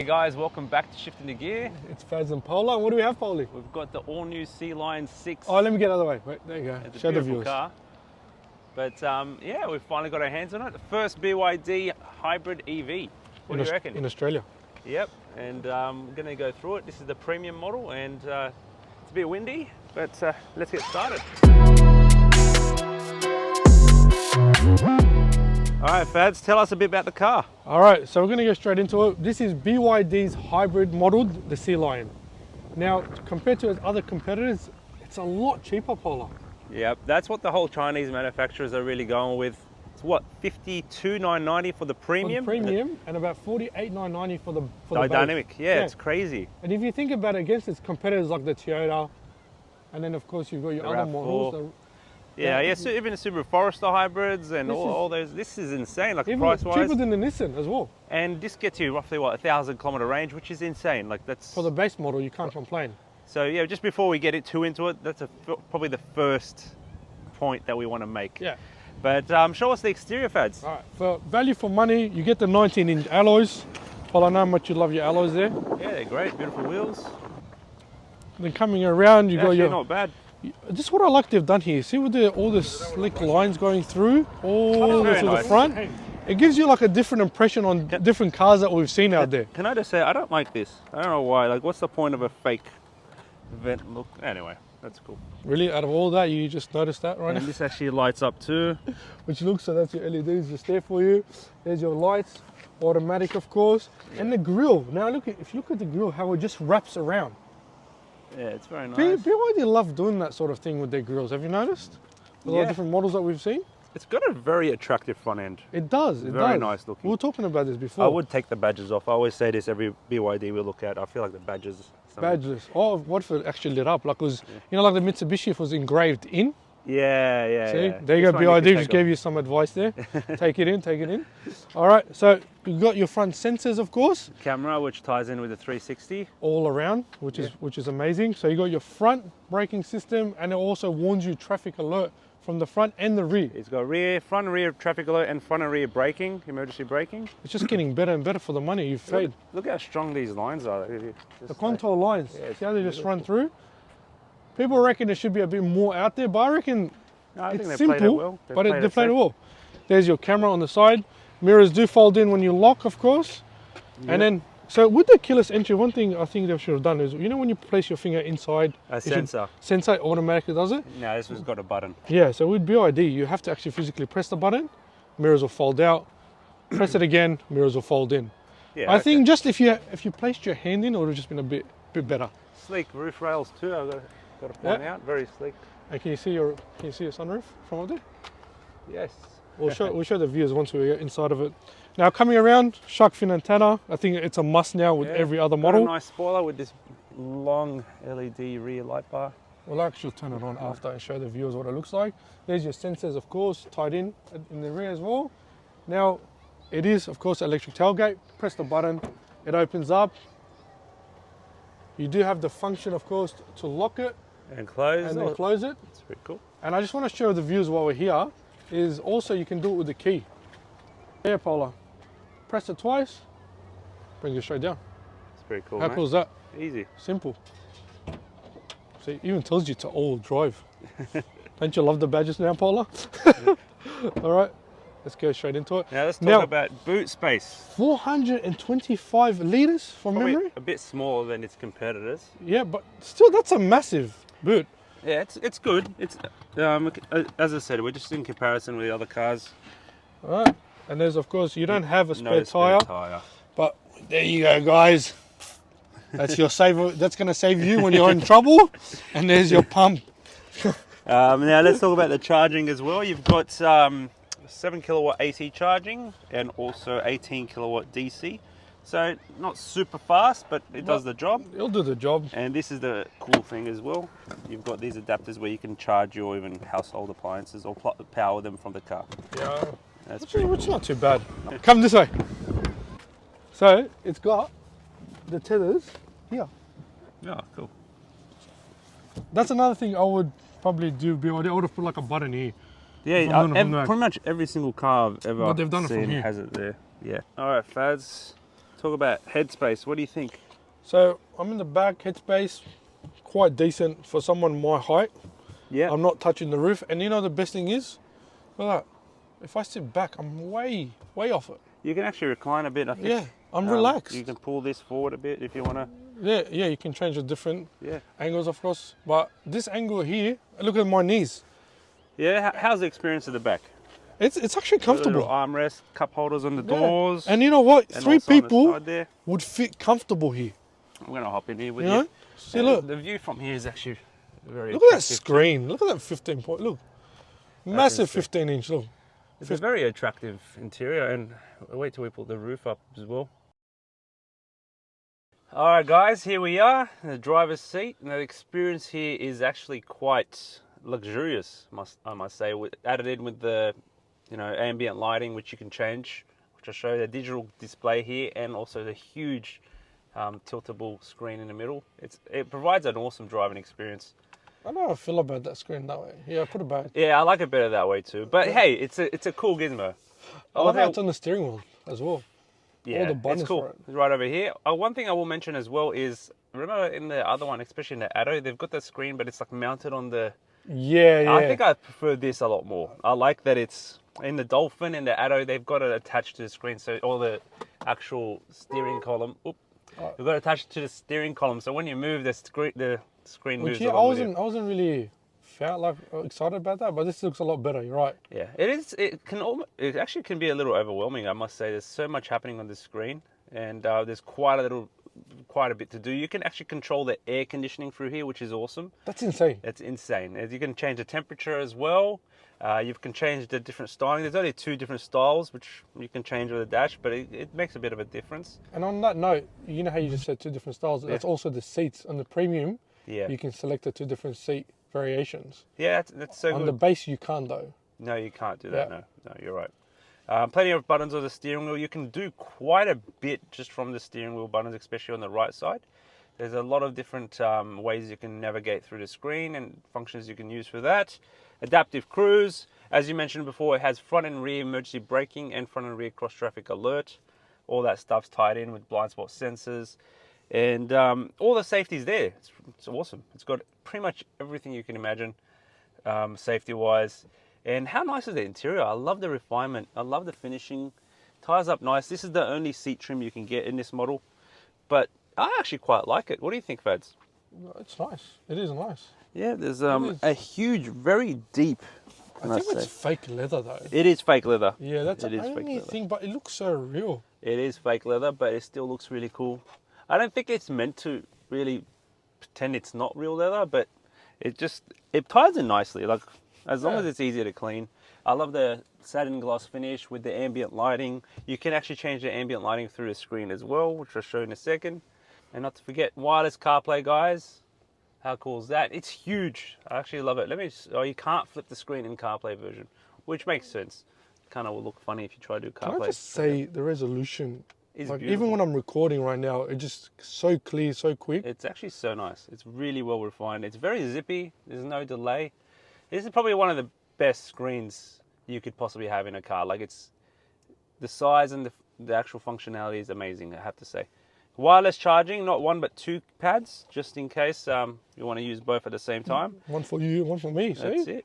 Hey guys, welcome back to Shifting the Gear. It's Fads and Polar. And what do we have, Polly? We've got the all-new Sealion 6. Oh, let me get out of the way. Wait, there you go. It's a Show the beautiful viewers. car. But yeah, we've finally got our hands on it. The first BYD hybrid EV. What do you reckon? In Australia. Yep, and I'm going to go through it. This is the premium model, and it's a bit windy, but let's get started. All right, Fads, tell us a bit about the car. All right, so we're going to go straight into it. This is BYD's hybrid model, the Sealion. Now, compared to its other competitors, it's a lot cheaper, Polar. Yep, that's what the whole Chinese manufacturers are really going with. It's what, $52,990 for the premium? For the premium, and about $48,990 for the dynamic. base. Yeah, it's crazy. And if you think about it, against its competitors like the Toyota, and then of course you've got your other models. Yeah, so even the Subaru Forester hybrids and all those. This is insane, like price-wise. Cheaper than the Nissan as well. And this gets you roughly what, 1,000-kilometer range, which is insane. Like that's for the base model, you can't complain. So yeah, just before we get too into it, that's probably the first point that we want to make. Yeah. But show us the exterior, Fads. All right, for value for money, you get the 19-inch alloys. Well, I know how much you love your alloys there. Yeah, they're great, beautiful wheels. Then coming around, you got your. Not bad. This is what I like they've done here. See with all the slick lines going through, all the nice. front. It gives you like a different impression on different cars that we've seen out there. Can I just say, I don't like this. I don't know why. Like, what's the point of a fake vent look? Anyway, that's cool. Really, out of all that, you just noticed that right now? And this actually lights up too. Which looks, so that's your LEDs just there for you. There's your lights, automatic of course. Yeah. And the grille. Now look, if you look at the grille, how it just wraps around. Yeah, it's very nice. BYD love doing that sort of thing with their grills. Have you noticed? With all the different models that we've seen. It's got a very attractive front end. It does. Very nice looking. We were talking about this before. I would take the badges off. I always say this every BYD we look at. I feel like the badges. Badges. Oh, what if it actually lit up? Like it was, you know, like the Mitsubishi, if it was engraved in. Yeah. See, there you go. BYD just gave you some advice there. Take it in. All right, so you've got your front sensors, of course. Camera, which ties in with the 360. All around, which is amazing. So you got your front braking system, and it also warns you traffic alert from the front and the rear. It's got front and rear traffic alert and front and rear braking, emergency braking. It's just getting better and better for the money you've paid. Look how strong these lines are. The contour lines, see how they just run through? People reckon there should be a bit more out there, but I reckon it's simple, but they played it well. There's your camera on the side. Mirrors do fold in when you lock, of course. Yep. And then, so with the keyless entry, one thing I think they should have done is, you know when you place your finger inside? A sensor. Sensor automatically does it? No, this has got a button. Yeah, so with BYD, you have to actually physically press the button. Mirrors will fold out. Press it again, mirrors will fold in. Yeah, I think just if you placed your hand in, it would have just been a bit better. Sleek roof rails too, I've got to point out, very sleek. And can you see your sunroof from up there? Yes. We'll show the viewers once we get inside of it. Now coming around, shark fin antenna. I think it's a must now with every other model. Got a nice spoiler with this long LED rear light bar. We'll actually turn it on after and show the viewers what it looks like. There's your sensors, of course, tied in the rear as well. Now it is, of course, electric tailgate. Press the button, it opens up. You do have the function, of course, to lock it. And close it. And then close it. That's pretty cool. And I just want to show the viewers while we're here, is also you can do it with the key. There, Polar. Press it twice, brings it straight down. It's pretty cool, How cool is that? Easy. Simple. See, it even tells you to all drive. Don't you love the badges now, Polar? All right, let's go straight into it. Now let's talk about boot space. 425 litres from memory. A bit smaller than its competitors. Yeah, but still, that's a massive boot. Yeah, it's good. It's as I said, we're just in comparison with the other cars. All right, and there's, of course, you don't have a spare tyre, but there you go, guys. That's your saver. That's going to save you when you're in trouble. And there's your pump. Now let's talk about the charging as well. You've got 7 kilowatt AC charging and also 18 kilowatt DC. So not super fast, but it does the job. It'll do the job. And this is the cool thing as well. You've got these adapters where you can charge your even household appliances or power them from the car. Yeah, which is not too bad. Come this way. So it's got the tethers here. Yeah, cool. That's another thing I would probably do. I would have put like a button here. Yeah, pretty much every single car I've ever they've done seen it from here. has it there. Yeah. All right, Fads. talk about headspace. What do you think? So I'm in the back, headspace, quite decent for someone my height. Yeah. I'm not touching the roof. And you know the best thing is, look at that. If I sit back, I'm way off it. You can actually recline a bit, I think. Yeah, I'm relaxed. You can pull this forward a bit if you want to. Yeah, you can change the different angles, of course. But this angle here, look at my knees. Yeah, how's the experience at the back? It's actually comfortable. Little armrest, cup holders on the doors. And you know what? And 3 people there. would fit comfortable here. I'm going to hop in here with you. See, look. The view from here is actually very Look at that screen. Look at that 15 point. Look. Massive 15-inch. Look. It's a very attractive interior, and wait till we put the roof up as well. Alright guys, here we are in the driver's seat, and the experience here is actually quite luxurious, I must say. Added in with the ambient lighting, which you can change, which I'll show you, the digital display here, and also the huge tiltable screen in the middle. It provides an awesome driving experience. I don't know how I feel about that screen that way. Yeah, put it back. Yeah, I like it better that way too. But hey, it's a cool gizmo. I love how it's on the steering wheel as well. Yeah, all the buttons it's cool. For it. It's right over here. One thing I will mention as well is, remember in the other one, especially in the Atto, they've got the screen, but it's like mounted on the... Yeah. I think I prefer this a lot more. I like that it's in the Dolphin and the Atto, they've got it attached to the screen, so all the actual steering column. You've got it attached to the steering column, so when you move the screen moves. Yeah, I wasn't really excited about that, but this looks a lot better. You're right. Yeah, it is. It actually can be a little overwhelming, I must say. There's so much happening on the screen, and there's quite a bit to do. You can actually control the air conditioning through here, which is awesome. That's insane. That's insane. You can change the temperature as well. You can change the different styling. There's only 2 different styles, which you can change with the dash, but it makes a bit of a difference. And on that note, you know how you just said 2 different styles? That's also the seats. On the premium, you can select the 2 different seat variations. Yeah, that's so good. On the base, you can't though. No, you can't do that. No, you're right. Plenty of buttons on the steering wheel. You can do quite a bit just from the steering wheel buttons, especially on the right side. There's a lot of different ways you can navigate through the screen and functions you can use for that. Adaptive cruise, as you mentioned before, it has front and rear emergency braking and front and rear cross traffic alert. All that stuff's tied in with blind spot sensors, and all the safety's there. It's awesome. It's got pretty much everything you can imagine, safety wise. And how nice is the interior? I love the refinement. I love the finishing. Ties up nice. This is the only seat trim you can get in this model, but I actually quite like it. What do you think, Fads? It's nice. It is nice. Yeah, there's a huge, very deep. I think it's fake leather though. It is fake leather. Yeah, that's the only thing, but it looks so real. It is fake leather, but it still looks really cool. I don't think it's meant to really pretend it's not real leather, but it ties in nicely. Like, as long as it's easy to clean. I love the satin gloss finish with the ambient lighting. You can actually change the ambient lighting through the screen as well, which I'll show you in a second. And not to forget, wireless CarPlay, guys. How cool is that? It's huge. I actually love it. You can't flip the screen in CarPlay version, which makes sense. Kind of will look funny if you try to do CarPlay. Can I just say the resolution? Is like, even when I'm recording right now, it's just so clear, so quick. It's actually so nice. It's really well refined. It's very zippy. There's no delay. This is probably one of the best screens you could possibly have in a car. Like, it's the size and the actual functionality is amazing, I have to say. Wireless charging, not 1 but 2 pads, just in case you want to use both at the same time. One for you, one for me. That's it.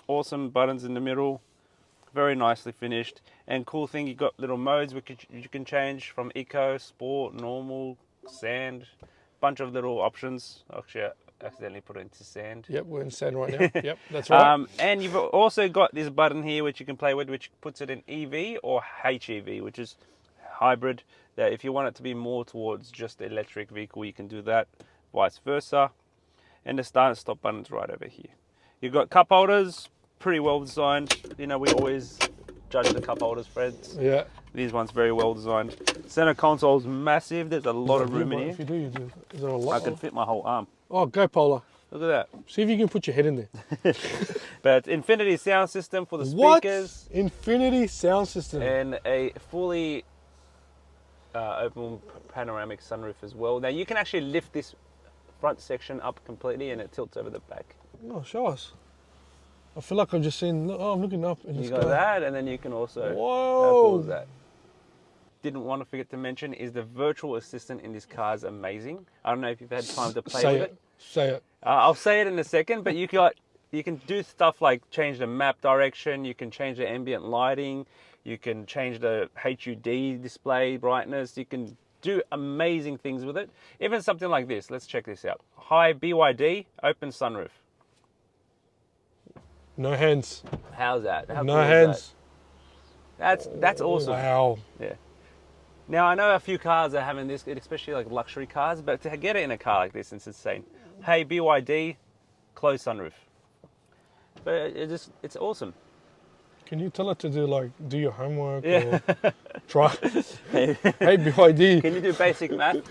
Awesome buttons in the middle, very nicely finished. And cool thing, you've got little modes which you can change from eco, sport, normal, sand, bunch of little options. Actually, I accidentally put it into sand. Yep, we're in sand right now. Yep, that's right. And you've also got this button here which you can play with, which puts it in EV or HEV, which is hybrid. That if you want it to be more towards just the electric vehicle, you can do that, vice versa. And the start and stop button's right over here. You've got cup holders, pretty well designed. You know, we always judge the cup holders, friends. Yeah. These ones very well designed. Center console's massive. There's a lot of room in here. If you do, you do. Is there a lot? I can fit my whole arm. Oh, go Polar. Look at that. See if you can put your head in there. But Infinity sound system for the speakers. What? Infinity sound system. And a fully open panoramic sunroof as well. Now you can actually lift this front section up completely and it tilts over the back. Oh, show us. I feel like I've just seen, I'm looking up in the You sky. got that, and then you can also, whoa. how cool is that? didn't want to forget to mention is the virtual assistant in this car is amazing. I don't know if you've had time to play with it. Say it. I'll say it in a second, but you can do stuff like change the map direction, you can change the ambient lighting, you can change the HUD display brightness, you can do amazing things with it. Even something like this, let's check this out. Hi BYD, open sunroof. No hands. How's that? How no cool hands. That's awesome. Wow. Yeah. Now I know a few cars are having this, especially like luxury cars, but to get it in a car like this, it's insane. Hey BYD, close sunroof. But it's awesome. Can you tell it to do your homework or try? Hey BYD. Can you do basic math?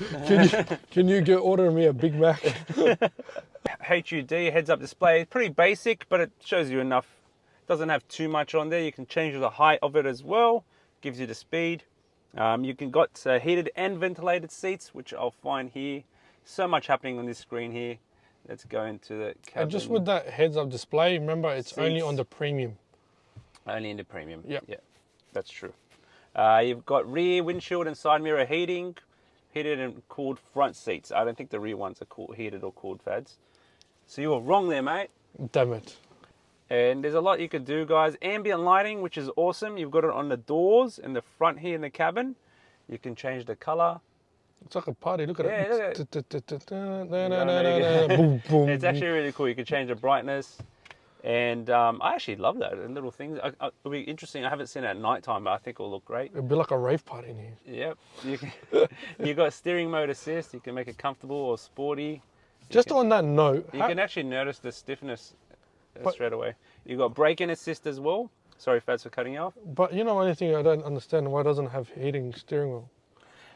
Can you order me a Big Mac? HUD heads-up display, pretty basic, but it shows you enough. Doesn't have too much on there. You can change the height of it as well. Gives you the speed. You can got heated and ventilated seats, which I'll find here. So much happening on this screen here. Let's go into the cabin. And just with that heads-up display, remember it's Seats. only on the premium. Only in the premium. Yep. Yeah, that's true. You've got rear windshield and side mirror heating, heated and cooled front seats. I don't think the rear ones are heated or cooled, Fads. So you were wrong there, mate. Damn it. And there's a lot you can do, guys. Ambient lighting, which is awesome. You've got it on the doors in the front here in the cabin. You can change the color. It's like a party. Look at Yeah, it. look Boom, boom. It's actually really cool. You can change the brightness. And I actually love that. And little things. It'll be interesting. I haven't seen it at night time, but I think it'll look great. It'll be like a rave party in here. Yep. You've got steering mode assist. You can make it comfortable or sporty. Just on that note, You can actually notice the stiffness straight away. You've got brake-in assist as well. Sorry, Fads, for cutting you off. but you know anything I don't understand, why it doesn't have heating steering wheel?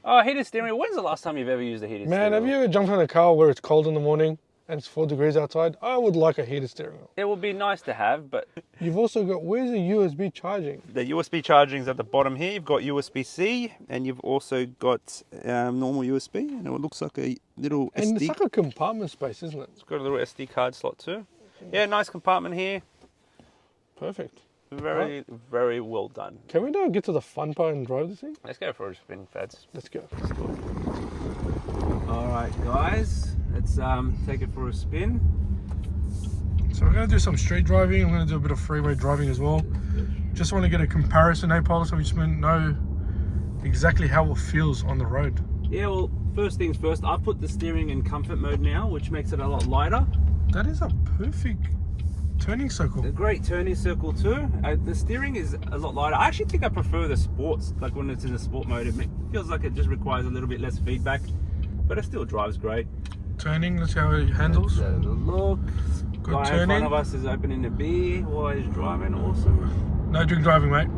Oh, heated steering wheel. When's the last time you've ever used a heated steering Man, wheel? have you ever jumped in a car where it's cold in the morning and it's 4 degrees outside? I would like a heated steering wheel. It would be nice to have, but You've also got, where's the USB charging? the USB charging's at the bottom here. You've got USB-C, and you've also got normal USB, and it looks like a little And SD. it's like a compartment space, isn't it? It's got a little SD card slot too. Yeah, nice compartment here. Perfect. Very, very well done. Can we now get to the fun part and drive this thing? Let's go for a spin, Fads. Let's go. All right, guys. Let's take it for a spin. So we're going to do some street driving. I'm going to do a bit of freeway driving as well. Just want to get a comparison, hey Paul, so we just know exactly how it feels on the road. Yeah, well, first things first, I've put the steering in comfort mode now, which makes it a lot lighter. That is a perfect turning circle. A great turning circle too. The steering is a lot lighter. I actually think I prefer the sports, like when it's in the sport mode. It feels like it just requires a little bit less feedback, but it still drives great. Turning, let's see how it handles. Let's have a look. Good Guy turning. in front of us is opening a beer while he's driving. Awesome. No drink driving, mate.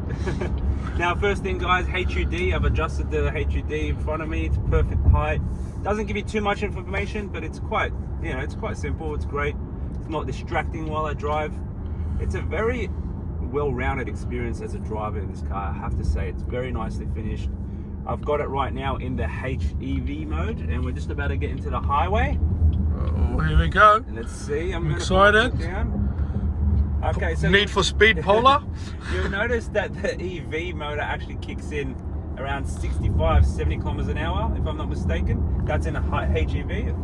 Now, first thing, guys, HUD. I've adjusted the HUD in front of me. It's perfect height. Doesn't give you too much information, but it's quite, it's quite simple. It's great. It's not distracting while I drive. It's a very well-rounded experience as a driver in this car. I have to say, it's very nicely finished. I've got it right now in the HEV mode, and we're just about to get into the highway. Oh, here we go. Let's see. I'm excited. Down. Okay, so Need for Speed Polar. you'll notice that the EV motor actually kicks in around 65, 70 kilometers an hour, if I'm not mistaken. That's in a HEV.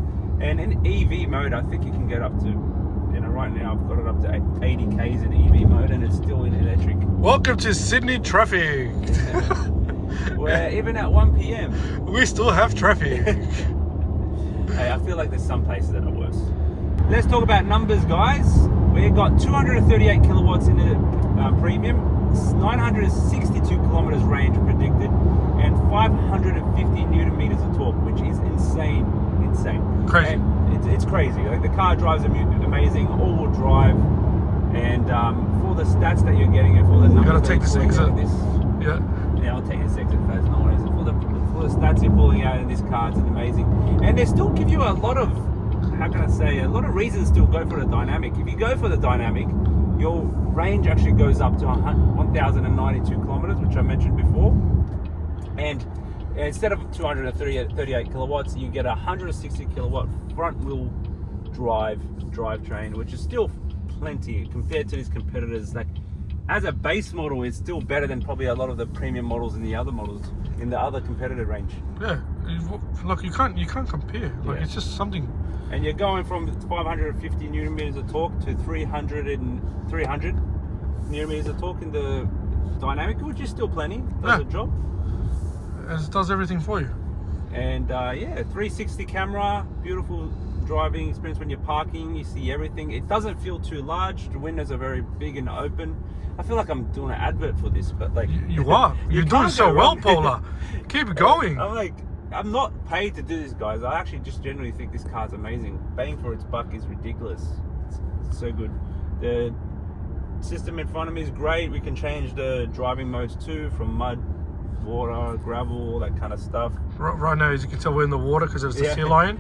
And in EV mode, I think you can get up to, right now I've got it up to 80 Ks in EV mode, and it's still in electric. Welcome to Sydney traffic. Where even at 1 p.m. we still have traffic. Hey, I feel like there's some places that are worse. Let's talk about numbers, guys. We've got 238 kilowatts in the premium, 962 kilometers range predicted, and 550 newton meters of torque, which is insane. Crazy. And it's crazy. Like, the car drives amazing, all-wheel drive, and for the stats that you're getting, and for the numbers, you gotta take this exit. Yeah, I'll take this exit first. No worries. For the stats you're pulling out in this car, it's amazing, and they still give you a lot of, a lot of reasons to go for the dynamic. If you go for the dynamic, your range actually goes up to 1,092 kilometers, which I mentioned before, and instead of 238 kilowatts, you get a 160 kilowatt front wheel drivetrain, which is still plenty compared to these competitors. Like, as a base model, it's still better than probably a lot of the premium models and the other models. in the other competitor range. Yeah, look, you can't compare. Like it's just something. And you're going from 550 newton meters of torque to 300 newton meters of torque in the dynamic, which is still plenty. Does the job. It does everything for you. And yeah, 360 camera, beautiful driving experience when you're parking. You see everything. It doesn't feel too large. The windows are very big and open. I feel like I'm doing an advert for this, but like you are. You're doing so well, Polar. Keep going. I'm like, I'm not paid to do this, guys. I actually just generally think this car's amazing. Bang for its buck is ridiculous. It's so good. The system in front of me is great. We can change the driving modes too, from mud, water, gravel, all that kind of stuff. Right now, as you can tell, we're in the water because it's the Sealion.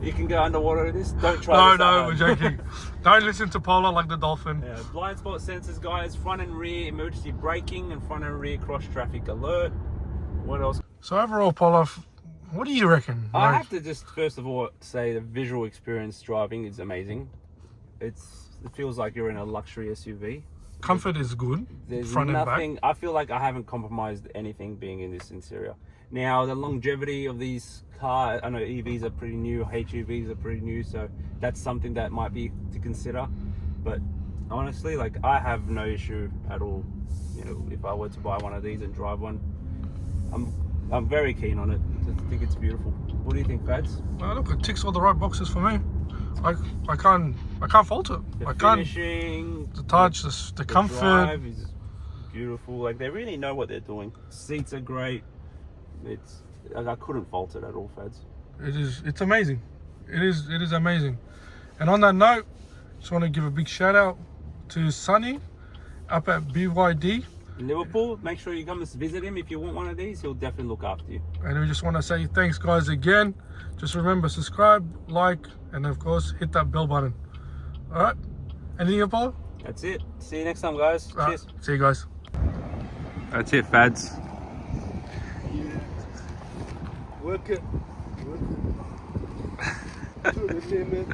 You can go underwater with this. Don't try this. No, we're joking. Don't listen to Polar like the dolphin. Yeah, blind spot sensors, guys. Front and rear emergency braking and front and rear cross traffic alert. What else? So overall, Polar, what do you reckon? I have to just first of all say the visual experience driving is amazing. It feels like you're in a luxury SUV. Comfort is good. There's front nothing. And back. I feel like I haven't compromised anything being in this interior. Now the longevity of these cars, I know EVs are pretty new, HEVs are pretty new, so that's something that might be to consider. But honestly, like I have no issue at all. You know, if I were to buy one of these and drive one, I'm very keen on it. I think it's beautiful. What do you think, Fads? Well, look, it ticks all the right boxes for me. I can't fault it. The I can't. finishing, the touch, the comfort. Drive is beautiful. Like they really know what they're doing. Seats are great. I couldn't fault it at all, Fads. It's amazing. It is amazing. And on that note, just want to give a big shout out to Sonny up at BYD in Liverpool. Make sure you come and visit him if you want one of these. He'll definitely look after you. And we just want to say thanks, guys, again. Just remember, subscribe, like, and of course hit that bell button. All right, anything else, Paul? That's it. See you next time, guys. Cheers. See you guys. That's it, Fads. Work it. To the limit.